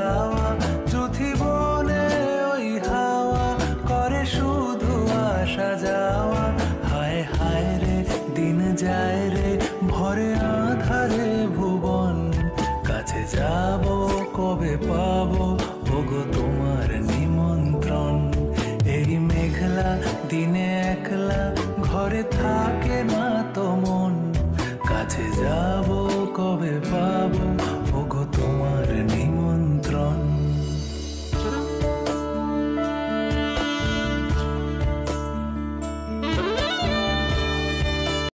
যাওয়া পৃথিবনে ওই হাওয়া করে শুধু আসা যাওয়া। হায় হায় রে দিন যায় রে ভরে আধারে ভুবন, কাছে যাব কবে পাবো ওগো তোমার নিমন্ত্রণ। এই মেঘলা দিনে একলা ঘরে থাকে না তো মন, কাছে যাব